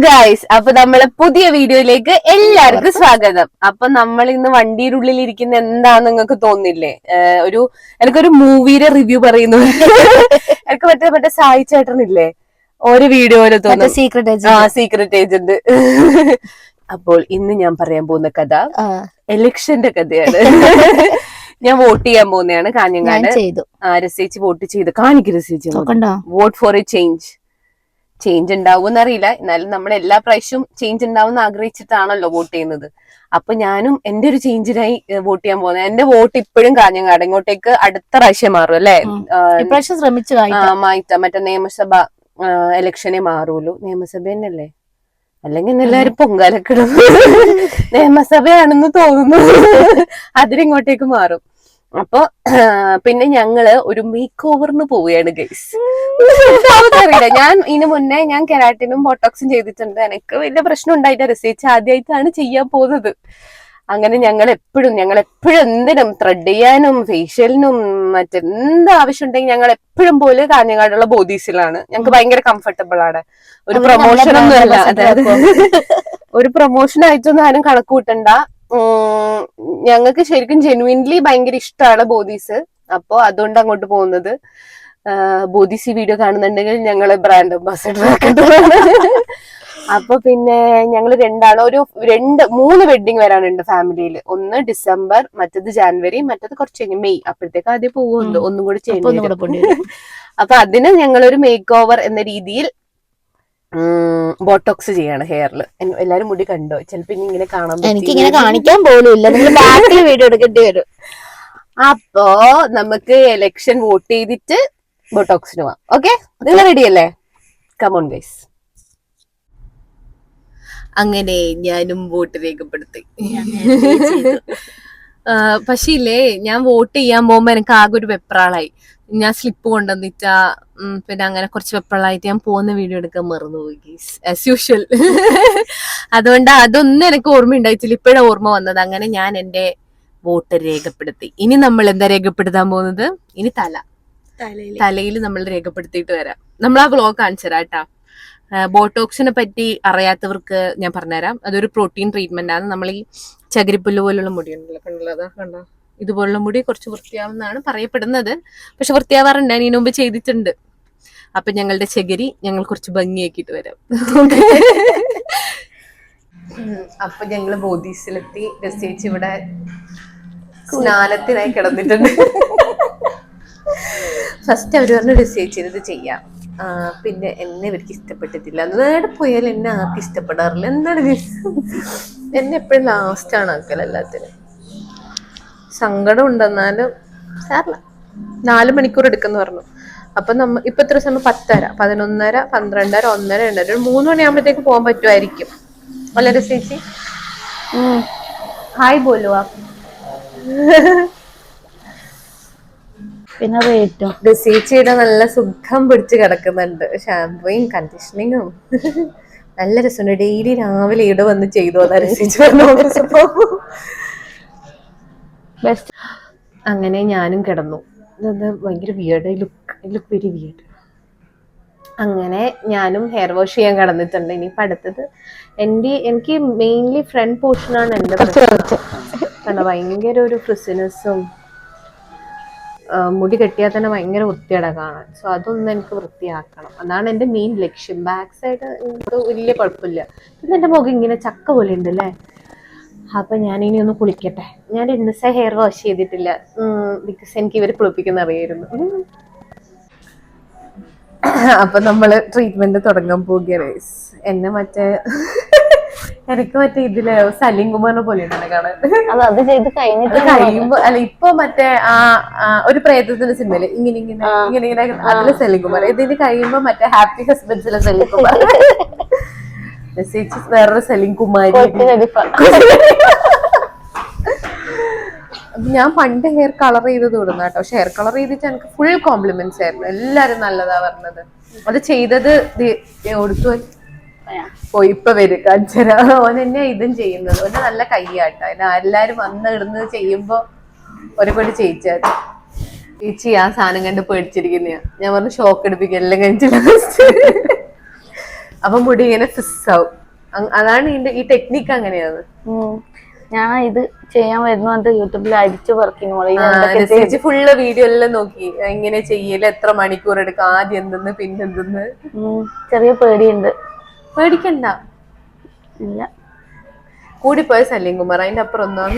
Guys, അപ്പൊ നമ്മളെ പുതിയ വീഡിയോയിലേക്ക് എല്ലാവർക്കും സ്വാഗതം. അപ്പൊ നമ്മൾ ഇന്ന് വണ്ടിയുടെ ഉള്ളിൽ ഇരിക്കുന്ന എന്താന്ന് നിങ്ങൾക്ക് തോന്നില്ലേ? എനിക്കൊരു മൂവിയുടെ റിവ്യൂ പറയുന്നു. എനിക്ക് മറ്റേ സായി ചേട്ടനില്ലേ ഒരു വീഡിയോയില് തോന്നുന്നു സീക്രട്ട് ഏജന്റ്. അപ്പോൾ ഇന്ന് ഞാൻ പറയാൻ പോകുന്ന കഥ എലക്ഷന്റെ കഥയാണ്. ഞാൻ വോട്ട് ചെയ്യാൻ പോകുന്നതാണ് കാഞ്ഞങ്ങാട്. രസിച്ച് വോട്ട് ചെയ്ത് കാണിക്ക് രസിച്ച് വോട്ട് ഫോർ എ ചേഞ്ച് ഉണ്ടാവും അറിയില്ല, എന്നാലും നമ്മൾ എല്ലാ പ്രാവശ്യവും ചേഞ്ച് ഉണ്ടാവും ആഗ്രഹിച്ചിട്ടാണല്ലോ വോട്ട് ചെയ്യുന്നത്. അപ്പൊ ഞാനും എന്റെ ഒരു ചേഞ്ചിനായി വോട്ട് ചെയ്യാൻ പോകുന്നത്. എന്റെ വോട്ട് ഇപ്പോഴും കാഞ്ഞങ്ങാട്, ഇങ്ങോട്ടേക്ക് അടുത്ത പ്രാവശ്യം മാറും അല്ലെ? മാറ്റാം, മറ്റേ നിയമസഭ ഇലക്ഷനെ മാറൂലൂ. നിയമസഭ തന്നെയല്ലേ? അല്ലെങ്കിൽ എല്ലാരും പൊങ്കാലക്കിടും. നിയമസഭയാണെന്ന് തോന്നുന്നു. അതിലിങ്ങോട്ടേക്ക് മാറും. അപ്പൊ പിന്നെ ഞങ്ങള് ഒരു മേക്ക് ഓവറിന് പോവുകയാണ് ഗൈസ്. അറിയില്ല, ഞാൻ ഇതിനു മുന്നേ ഞാൻ കെരാട്ടിനും ബോട്ടോക്സും ചെയ്തിട്ടുണ്ട്. എനിക്ക് വലിയ പ്രശ്നം ഉണ്ടായില്ല. റിസർച്ച് ആദ്യമായിട്ടാണ് ചെയ്യാൻ പോകുന്നത്. അങ്ങനെ ഞങ്ങൾ എപ്പോഴും എന്തിനും ത്രെഡ് ചെയ്യാനും ഫേഷ്യലിനും മറ്റെന്ത് ആവശ്യം ഉണ്ടെങ്കിൽ ഞങ്ങൾ എപ്പോഴും പോലെ കാഞ്ഞങ്ങാടുള്ള ബോഡീസിലാണ്. ഞങ്ങൾക്ക് ഭയങ്കര കംഫർട്ടബിൾ ആണ്. ഒരു പ്രൊമോഷൻ ഒന്നും അല്ല, അതായത് ഒരു പ്രൊമോഷൻ ആയിട്ടൊന്നും ആരും കണക്ക് കൂട്ടണ്ട. ഞങ്ങൾക്ക് ശരിക്കും ജെനുവിൻലി ഭയങ്കര ഇഷ്ടമാണ് ബോഡീസ്. അപ്പൊ അതുകൊണ്ട് അങ്ങോട്ട് പോകുന്നത്. ബോഡീസ് ഈ വീഡിയോ കാണുന്നുണ്ടെങ്കിൽ ഞങ്ങള് ബ്രാൻഡ് അംബാസഡർ ആക്കേണ്ടതാണ്. അപ്പൊ പിന്നെ ഞങ്ങള് മൂന്ന് വെഡിങ് വരാനുണ്ട് ഫാമിലിയിൽ. ഒന്ന് ഡിസംബർ, മറ്റത് ജാനുവരി, മറ്റത് കുറച്ച് കഴിഞ്ഞ് മെയ്. അപ്പോഴത്തേക്ക് ആദ്യം പോകുന്നുണ്ട്, ഒന്നും കൂടി ചെയ്യേണ്ടി. അപ്പൊ അതിന് ഞങ്ങളൊരു മേക്ക് ഓവർ എന്ന രീതിയിൽ ബോട്ടോക്സ് ചെയ്യാണ് ഹെയറിൽ. എല്ലാരും മുടി കണ്ടോ? ചിലപ്പോ ഇങ്ങനെ കാണാൻ പറ്റും, എനിക്കിങ്ങനെ കാണിക്കാൻ പോലും വീഡിയോ എടുക്കേണ്ടി വരും. അപ്പോ നമുക്ക് ഇലക്ഷൻ വോട്ട് ചെയ്തിട്ട് ബോട്ടോക്സിന് പോവാം. ഓക്കെ, നിങ്ങൾ റെഡി അല്ലേ? Come on guys. അങ്ങനെ ഞാനും വോട്ട് രേഖപ്പെടുത്തി. പക്ഷേ ഇല്ലേ, ഞാൻ വോട്ട് ചെയ്യാൻ പോകുമ്പോ എനിക്ക് ആകെ ഒരു വെപ്രാളായി. ഞാൻ സ്ലിപ്പ് കൊണ്ടുവന്നിട്ടാ, പിന്നെ അങ്ങനെ കുറച്ച് വെപ്രാളായിട്ട് ഞാൻ പോകുന്ന വീഡിയോ എടുക്കാൻ മറന്നുപോയി ആസ് യൂഷ്വൽ. അതുകൊണ്ട് അതൊന്നും എനിക്ക് ഓർമ്മ ഉണ്ടായിട്ടില്ല, ഇപ്പോഴാണ് ഓർമ്മ വന്നത്. അങ്ങനെ ഞാൻ എന്റെ വോട്ട് രേഖപ്പെടുത്തി. ഇനി നമ്മൾ എന്താ രേഖപ്പെടുത്താൻ പോകുന്നത്? ഇനി തലയിൽ നമ്മൾ രേഖപ്പെടുത്തിയിട്ട് വരാം. നമ്മൾ ആ വ്ലോഗ് കാണിച്ചു തരാം കേട്ടാ. ബോട്ടോക്സിനെ പറ്റി അറിയാത്തവർക്ക് ഞാൻ പറഞ്ഞുതരാം. അതൊരു പ്രോട്ടീൻ ട്രീറ്റ്മെന്റ് ആണ്. നമ്മൾ ഈ ചകിരിപ്പുല്ല് പോലുള്ള മുടി ഉണ്ടല്ലോ, കണ്ടോ? ഇതുപോലുള്ള മുടി കുറച്ച് വൃത്തിയാവുന്നതാണ് പറയപ്പെടുന്നത്. പക്ഷെ വൃത്തിയാവാറുണ്ട്, ഞാൻ ഇതിനു മുമ്പ് ചെയ്തിട്ടുണ്ട്. അപ്പൊ ഞങ്ങളുടെ ചകിരി ഞങ്ങൾ കുറച്ച് ഭംഗിയാക്കിയിട്ട് വരാം. അപ്പൊ ഞങ്ങള് ബോഡീസിലെത്തി. രസിച്ച് ഇവിടെ സ്നാനത്തിനായി കിടന്നിട്ടുണ്ട്. ഫസ്റ്റ് അവര് പറഞ്ഞു ഡിസൈഡ് ചെയ്തത് ചെയ്യാം. പിന്നെ എന്നെ ഇവർക്ക് ഇഷ്ടപ്പെട്ടിട്ടില്ല. നേടെ പോയാൽ എന്നെ ആർക്കും ഇഷ്ടപ്പെടാറില്ല. എന്താണ് എന്നെ എപ്പോഴും ലാസ്റ്റാണ് ആക്കൽ എല്ലാത്തിനും. സങ്കടം ഉണ്ടെന്നാലും സാറില്ല, 4 മണിക്കൂർ എടുക്കുന്നു പറഞ്ഞു. അപ്പൊ ഇപ്പൊ എത്ര സമയം? 10:30, 11:30, 12:30, 1:30, 2:30, 3 മണിയാകുമ്പോഴത്തേക്ക് പോകാൻ പറ്റുമായിരിക്കും അല്ല രസിച്ച്? ഹായ് ബോലോ. പിന്നെ റേറ്റും രസിച്ചയുടെ നല്ല സുഖം പിടിച്ച് കിടക്കുന്നുണ്ട്. ഷാമ്പൂയും കണ്ടീഷനിങ്ങും നല്ല രസമുണ്ട്. ഡെയിലി രാവിലെ ഇവിടെ വന്ന് ചെയ്തു അതാ രസിച്ച് പറഞ്ഞു. അങ്ങനെ ഞാനും കിടന്നു. ഭയങ്കര വിയേർഡ്, ലുക്ക് വെരി വിയേർഡ്. അങ്ങനെ ഞാനും ഹെയർ വാഷ് ചെയ്യാൻ കിടന്നിട്ടുണ്ട്. ഇനിയിപ്പോൾ അടുത്തത് എനിക്ക് മെയിൻലി ഫ്രണ്ട് പോർഷനാണ് എൻ്റെ പ്രശ്നം. ഭയങ്കര ഒരു ഫ്രിസിനെസ്സും മുടി കെട്ടിയാൽ തന്നെ ഭയങ്കര വൃത്തിയുടെ കാണാൻ. സോ അതൊന്നും എനിക്ക് വൃത്തിയാക്കണം, അതാണ് എൻ്റെ മെയിൻ ലക്ഷ്യം. ബാക്ക് സൈഡ് എനിക്ക് വലിയ കുഴപ്പമില്ല. പിന്നെ എൻ്റെ മുഖം ഇങ്ങനെ ചക്ക പോലെ ഉണ്ട് അല്ലേ? അപ്പൊ ഞാനിനി ഒന്ന് കുളിക്കട്ടെ. ഞാൻ 2 ദിവസം ഹെയർ വാഷ് ചെയ്തിട്ടില്ല, ബിക്കോസ് എനിക്ക് ഇവര് കുളിപ്പിക്കുന്ന അറിയായിരുന്നു. അപ്പൊ നമ്മള് ട്രീറ്റ്മെന്റ് തുടങ്ങാൻ പോവുകയാണ്. എന്നെ എനിക്ക് ഇതില് സലീം കുമാറിനെ പോലെ ഉണ്ടല്ലോ കാണാൻ. അത് ചെയ്ത് കഴിയുമ്പോ അല്ല, ഇപ്പൊ ഒരു പ്രേതത്തിന്റെ സിനിമയില് ഇങ്ങനെ അതില് സലീം കുമാർ. ഇതിന് കഴിയുമ്പോ ഹാപ്പി ഹസ്ബൻഡ്സിലെ സലീം കുമാർ, വേറൊരു സലീം കുമാരി. ഞാൻ പണ്ട് ഹെയർ കളർ ചെയ്ത് തുടങ്ങും കേട്ടോ. പക്ഷെ ഹെയർ കളർ ചെയ്തിട്ട് എനിക്ക് ഫുൾ കോംപ്ലിമെന്റ്സ് ആയിരുന്നു. എല്ലാരും നല്ലതാ പറഞ്ഞത്. അത് ചെയ്തത് കൊടുത്തു പോയി. ഇപ്പൊ വരും കാഞ്ചര. ഓൻ എന്നെ ഇതും ചെയ്യുന്നത്. ഓന് നല്ല കയ്യാട്ടോ. എല്ലാരും വന്ന് ഇടുന്നത് ചെയ്യുമ്പോ ഒരുപാട് ചെയ്യിച്ചാൽ ചേച്ചി ആ സാധനം കണ്ട് പേടിച്ചിരിക്കുന്ന. ഞാൻ പറഞ്ഞു ഷോക്ക് എടുപ്പിക്കുക, എല്ലാം കഴിച്ചില്ല. അപ്പൊ മുടി ഇങ്ങനെ ഫിസ് ആവും. അതാണ് ഈ ടെക്നിക്ക് അങ്ങനെയാണ്. ഞാൻ ഇത് ചെയ്യാൻ വരുന്ന യൂട്യൂബിൽ അടിച്ചു പറക്കുന്നു ഫുള്ള് വീഡിയോ എല്ലാം നോക്കി ഇങ്ങനെ ചെയ്യല്, എത്ര മണിക്കൂർ എടുക്കും, ആദ്യം എന്തെന്ന് പിന്നെന്തെന്ന്. ചെറിയ പേടിയുണ്ട്. പേടിക്കണ്ട, ഇല്ല കൂടിപ്പോയ സലീം കുമാർ, അതിന്റെ അപ്പുറം ഒന്നും.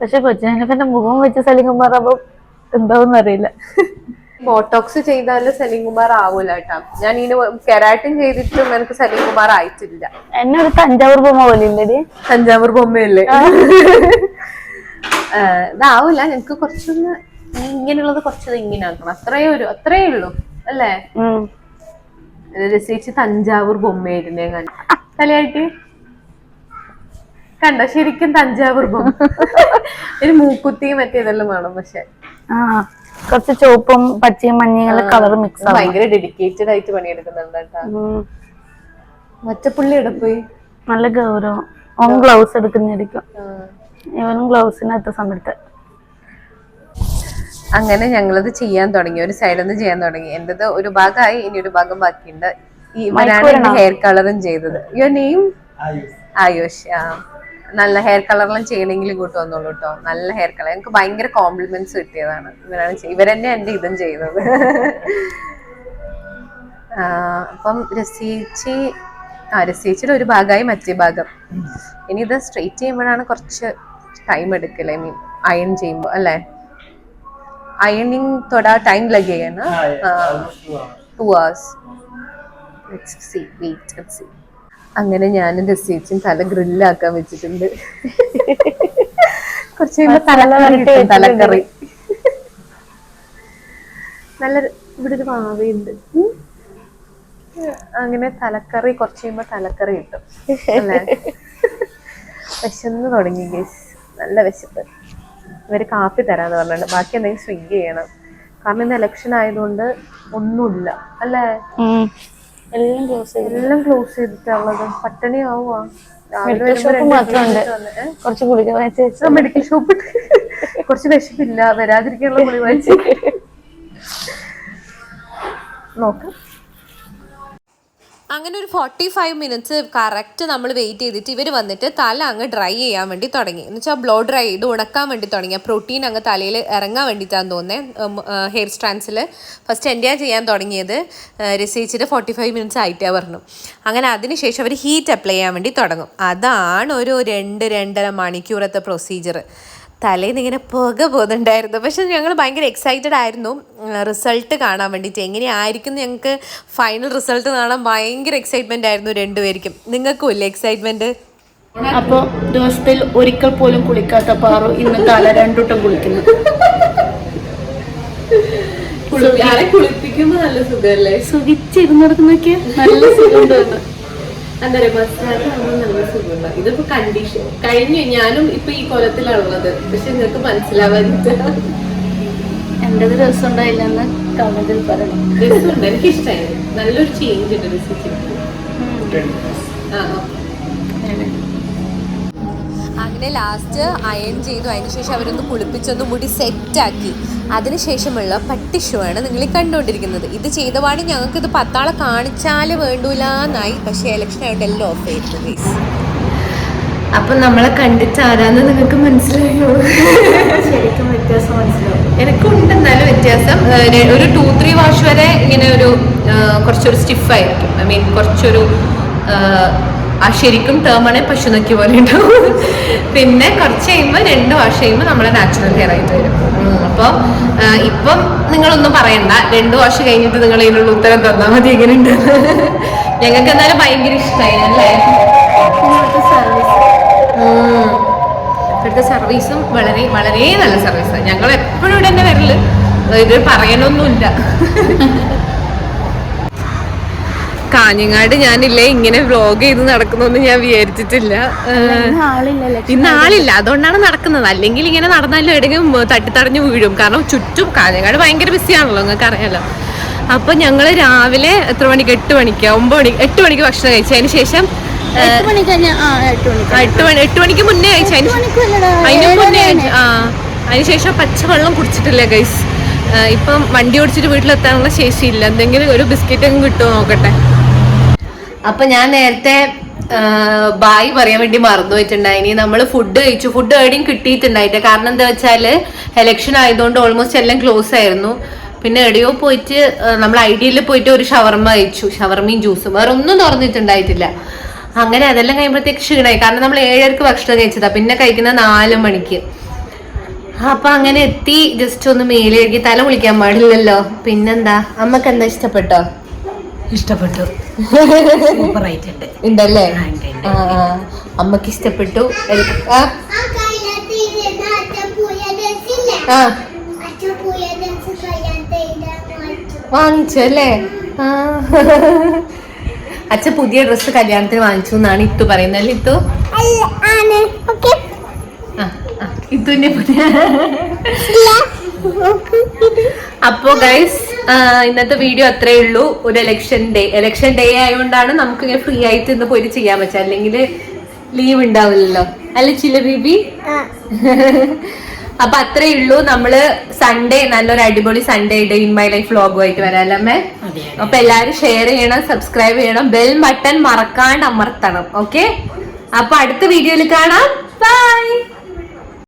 പക്ഷെ കൊച്ചിനെ മുഖം വെച്ച് സലീം കുമാർ ആവുമ്പോ എന്താവെന്ന് അറിയില്ല. ബോട്ടോക്സ് ചെയ്താലും സലീം കുമാർ ആവൂല കേട്ടാ. ഞാൻ ഇതിന് കെരാട്ടിൻ ചെയ്തിട്ടും എനിക്ക് സലീം കുമാർ ആയിട്ടില്ല. എന്നെ ഒരു തഞ്ചാവൂർ ബൊമ്മ പോലെ ഇല്ലേ? തഞ്ചാവൂർ ബൊമ്മയല്ലേ? ഇതാവൂല. എനിക്ക് കുറച്ചൊന്ന് ഇങ്ങനെയുള്ളത് കുറച്ചത് ഇങ്ങനെ ആക്കണം, അത്രേ ഉള്ളൂ അല്ലേ? രസിച്ച് തഞ്ചാവൂർ ബൊമ്മയായിരുന്നേ ഞാൻ തലയായിട്ട് കണ്ടോ? ശരിക്കും തഞ്ചാവൂർ ബൊമ്മ. ഒരു മൂക്കുത്തിയും മറ്റേതെല്ലാം വേണം. പക്ഷെ കുറച്ച് ചുവപ്പും പച്ചയും മഞ്ഞയും കളർ മിക്സ്. ഭയങ്കര ഡെഡിക്കേറ്റഡ് ആയിട്ട് പണിയെടുക്കുന്നുണ്ട് കേട്ടാ. മറ്റപ്പുള്ളി എവിടെ പോയി? നല്ല ഗൗരവം. ഓൻ ഗ്ലൗസ് എടുക്കുന്നതായിരിക്കും. ഇവനും ഗ്ലൗസിനകത്ത് സമയത്ത്. അങ്ങനെ ഞങ്ങളത് ചെയ്യാൻ തുടങ്ങി, ഒരു സൈഡിൽ നിന്ന് ചെയ്യാൻ തുടങ്ങി. എന്റേത് ഒരു ഭാഗമായി, ഇനി ഒരു ഭാഗം ബാക്കിയുണ്ട്. ഇവരാണ് എന്റെ ഹെയർ കളറും ചെയ്തത്. Your name? ആയുഷ്. നല്ല ഹെയർ കളറെല്ലാം ചെയ്യണമെങ്കിൽ കൂട്ട് വന്നോളൂ കേട്ടോ. നല്ല ഹെയർ കളർ. എനിക്ക് ഭയങ്കര കോംപ്ലിമെന്റ്സ് കിട്ടിയതാണ്. ഇവരെന്നെ എന്റെ ഇതും ചെയ്തത്. അപ്പം രസിച്ചിട്ട് ഒരു ഭാഗമായി, മറ്റേ ഭാഗം. ഇനി ഇത് സ്ട്രെയിറ്റ് ചെയ്യുമ്പോഴാണ് കുറച്ച് ടൈം എടുക്കല്. ഐ മീൻ അയൺ ചെയ്യുമ്പോ അല്ലേ? അയണിങ് തൊടാ ടൈം ലഗേഗാ ना? 2 hours. Let's see. അങ്ങനെ ഞാനും രസിച്ചും തല ഗ്രില്ലാക്കാൻ വെച്ചിട്ടുണ്ട്. കുറച്ച് തലക്കറി നല്ല ഇവിടെ ഒരു മാവയുണ്ട്. അങ്ങനെ തലക്കറി കുറച്ച് കഴിയുമ്പോ തലക്കറി കിട്ടും അല്ലേ? വിശന്ന് തുടങ്ങി ഗൈസ്, നല്ല വിശപ്പ്. ഇവര് കാപ്പി തരാന്ന് പറഞ്ഞിട്ടുണ്ട്, ബാക്കി എന്തെങ്കിലും സ്വിഗ്ഗി ചെയ്യണം. കാരണം ഇന്ന് ഇലക്ഷൻ ആയതുകൊണ്ട് ഒന്നുമില്ല അല്ലേ? എല്ലാം ക്ലോസ് ചെയ്തിട്ടുള്ളത്. പട്ടിണി ആവുക. മെഡിക്കൽ ഷോപ്പ് കുറച്ച് വിശപ്പില്ല, വരാതിരിക്കാനുള്ള ഗുളി വാങ്ങിച്ച് നോക്കാം. അങ്ങനെ ഒരു 45 minutes കറക്റ്റ് നമ്മൾ വെയിറ്റ് ചെയ്തിട്ട് ഇവർ വന്നിട്ട് തല അങ്ങ് ഡ്രൈ ചെയ്യാൻ വേണ്ടി തുടങ്ങി. എന്ന് വെച്ചാൽ ബ്ലോ ഡ്രൈ ചെയ്ത് ഉണക്കാൻ വേണ്ടി തുടങ്ങി. പ്രോട്ടീൻ അങ്ങ് തലയിൽ ഇറങ്ങാൻ വേണ്ടിയിട്ടാന്ന് തോന്നുന്നത്. ഹെയർ സ്ട്രാൻഡ്സിൽ ഫസ്റ്റ് എൻ്റെയാണ് ചെയ്യാൻ തുടങ്ങിയത്. രസിച്ചിട്ട് 45 minutes ആയിട്ടാണ് പറഞ്ഞു. അങ്ങനെ അതിനുശേഷം അവർ ഹീറ്റ് അപ്ലൈ ചെയ്യാൻ വേണ്ടി തുടങ്ങും. അതാണ് ഒരു 2-2.5 മണിക്കൂറത്തെ പ്രൊസീജിയർ. തലേന്ന് ഇങ്ങനെ പുക പോകുന്നുണ്ടായിരുന്നു. പക്ഷെ ഞങ്ങൾ ഭയങ്കര എക്സൈറ്റഡ് ആയിരുന്നു റിസൾട്ട് കാണാൻ വേണ്ടിയിട്ട്. എങ്ങനെയായിരിക്കും ഞങ്ങൾക്ക് ഫൈനൽ റിസൾട്ട് കാണാൻ ഭയങ്കര എക്സൈറ്റ്മെന്റ് ആയിരുന്നു രണ്ടുപേർക്കും. നിങ്ങൾക്കും ഇല്ലേ എക്സൈറ്റ്മെന്റ്? അപ്പോൾ ദിവസത്തിൽ ഒരിക്കൽ പോലും കുളിക്കാത്ത പാറു ഇന്ന് തല 2 വട്ടം കുളിക്കുന്നു. കുളിപ്പിക്കുമ്പോ നല്ല സുഖമല്ലേ? സുഖിച്ചിരുന്നിടക്കുന്നൊക്കെ നല്ല സുഖം തോന്നുന്നു. എന്താ പറയുക, മസാജ് ആകുമ്പോൾ നല്ല സുഖമുണ്ട്. ഇതിപ്പോ കണ്ടീഷൻ കഴിഞ്ഞു. ഞാനും ഇപ്പൊ ഈ കൊലത്തിലാണുള്ളത്. പക്ഷെ നിങ്ങൾക്ക് മനസ്സിലാവാനില്ല. എന്റേത് രസം ഉണ്ടായില്ലെന്ന് കമന്റിൽ പറയണം. രസമുണ്ട്, എനിക്ക് ഇഷ്ടമായി. നല്ലൊരു ചേഞ്ച് ഉണ്ട് രസിച്ചിട്ട്. അങ്ങനെ ലാസ്റ്റ് അയൺ ചെയ്തു. അതിനുശേഷം അവരൊന്ന് കുളിപ്പിച്ചൊന്ന് മുടി സെറ്റാക്കി. അതിനുശേഷമുള്ള പട്ടിഷുവാണ് നിങ്ങൾ കണ്ടുകൊണ്ടിരിക്കുന്നത്. ഇത് ചെയ്തപാട് ഞങ്ങൾക്കിത് 10 ആളെ കാണിച്ചാൽ വേണ്ടൂലെന്നായി. പക്ഷേ ഇലക്ഷൻ ആയിട്ട് എല്ലാം ഓഫ് ആയിരുന്നു ഗൈസ്. അപ്പം നമ്മളെ കണ്ടിട്ട് ആരാന്ന് നിങ്ങൾക്ക് മനസ്സിലായോ? ശരിക്കും വ്യത്യാസം മനസ്സിലാവും. എനിക്കുണ്ട് എന്നാലും വ്യത്യാസം. ഒരു 2-3 വാഷ് വരെ ഇങ്ങനെ ഒരു കുറച്ചൊരു സ്റ്റിഫായിരിക്കും. ഐ മീൻ കുറച്ചൊരു ശരിക്കും ടേമാണ് പശു നക്കി പോലെ ഉണ്ടാവും. പിന്നെ കുറച്ച് കഴിയുമ്പോൾ 2 വാഷ് ചെയ്യുമ്പോൾ നമ്മളെ നാച്ചുറൽ ഹെയർ ആയിട്ട് വരും. അപ്പോൾ ഇപ്പം നിങ്ങളൊന്നും പറയണ്ട, 2 വാഷ് കഴിഞ്ഞിട്ട് നിങ്ങൾ ഇതിനുള്ള ഉത്തരം തന്നാൽ മതി എങ്ങനെയുണ്ട്. ഞങ്ങൾക്ക് എന്തായാലും ഭയങ്കര ഇഷ്ടമായി അല്ലേ? ഇവിടുത്തെ സർവീസും വളരെ വളരെ നല്ല സർവീസാണ്. ഞങ്ങൾ എപ്പോഴും ഇവിടെ തന്നെ വരല്, ഇത് പറയാനൊന്നുമില്ല. കാഞ്ഞങ്ങാട് ഞാനില്ലേ ഇങ്ങനെ വ്ലോഗ് ചെയ്ത് നടക്കുന്നൊന്നും ഞാൻ വിചാരിച്ചിട്ടില്ല. ഇന്ന് ആളില്ല, അതുകൊണ്ടാണ് നടക്കുന്നത്. അല്ലെങ്കിൽ ഇങ്ങനെ നടന്നാലും എവിടെയെങ്കിലും തട്ടിത്തടഞ്ഞു വീഴും. കാരണം ചുറ്റും കാഞ്ഞങ്ങാട് ഭയങ്കര ബിസിയാണല്ലോ, നിങ്ങൾക്ക് അറിയാലോ. അപ്പൊ ഞങ്ങള് രാവിലെ എത്ര മണിക്ക്? 8 മണിക്ക് 8 മണിക്ക് ഭക്ഷണം കഴിച്ചു. അതിന് ശേഷം 8 മണിക്ക് മുന്നേ കഴിച്ചു. അതിന് മുന്നേ അതിനുശേഷം പച്ചവെള്ളം കുടിച്ചിട്ടില്ല ഗൈസ്. ഇപ്പം വണ്ടി ഓടിച്ചിട്ട് വീട്ടിലെത്താനുള്ള ശേഷിയില്ല. എന്തെങ്കിലും ഒരു ബിസ്ക്കറ്റും കിട്ടുമോ നോക്കട്ടെ. അപ്പൊ ഞാൻ നേരത്തെ ബായ് പറയാൻ വേണ്ടി മറന്നു വെച്ചിട്ടുണ്ടായിനി. നമ്മൾ ഫുഡ് കഴിച്ചു. ഫുഡ് എവിടെയും കിട്ടിയിട്ടുണ്ടായിട്ട്. കാരണം എന്താ വെച്ചാല് എലക്ഷൻ ആയതുകൊണ്ട് ഓൾമോസ്റ്റ് എല്ലാം ക്ലോസ് ആയിരുന്നു. പിന്നെ എവിടെയോ പോയിട്ട് നമ്മൾ ഐഡിയയിൽ പോയിട്ട് ഒരു ഷവർമ കഴിച്ചു. ഷവർമയും ജ്യൂസും, വേറെ ഒന്നും തുറന്നിട്ടുണ്ടായിട്ടില്ല. അങ്ങനെ അതെല്ലാം കഴിയുമ്പോഴത്തേക്ക് ക്ഷീണമായി. കാരണം നമ്മൾ 7:00 ഭക്ഷണം കഴിച്ചതാ, പിന്നെ കഴിക്കുന്ന 4 മണിക്ക്. അപ്പൊ അങ്ങനെ എത്തി. ജസ്റ്റ് ഒന്ന് മേലെ കഴുകി, തല കുളിക്കാൻ പാടില്ലല്ലോ. പിന്നെന്താ, അമ്മക്ക് എന്താ ഇഷ്ടപ്പെട്ടോ? ഇഷ്ടപ്പെട്ടു, സൂപ്പറായിട്ടുണ്ട് ഉണ്ടല്ലേ? അമ്മക്ക് ഇഷ്ടപ്പെട്ടു. വാങ്ങിച്ചു അല്ലേ? അച്ഛ പുതിയ ഡ്രസ്സ് കല്യാണത്തിന് വാങ്ങിച്ചു എന്നാണ് ഇത്തു പറയുന്നത് അല്ലേ? ഇത്തു ഇത്തുവിന്റെ പുതിയ. അപ്പോ ഗൈസ്, ഇന്നത്തെ വീഡിയോ അത്രേ ഉള്ളൂ. ഒരു ഇലക്ഷൻ ഡേ ആയതുകൊണ്ടാണ് നമുക്ക് ഇങ്ങനെ ഫ്രീ ആയിട്ട് ഇന്ന് പോയിട്ട് ചെയ്യാൻ പറ്റുക. അല്ലെങ്കിൽ ലീവ് ഉണ്ടാവില്ലല്ലോ അല്ലെ ചില ബേബി? അപ്പൊ അത്രേ ഉള്ളൂ. നമ്മള് സൺഡേ നല്ലൊരു അടിപൊളി Sunday day in my life വ്ലോഗുമായിട്ട് വരാല്ലേ? അപ്പൊ എല്ലാരും ഷെയർ ചെയ്യണം, സബ്സ്ക്രൈബ് ചെയ്യണം, ബെൽ ബട്ടൺ മറക്കാണ്ട് അമർത്തണം. ഓക്കെ, അപ്പൊ അടുത്ത വീഡിയോയിൽ കാണാം. ബൈ.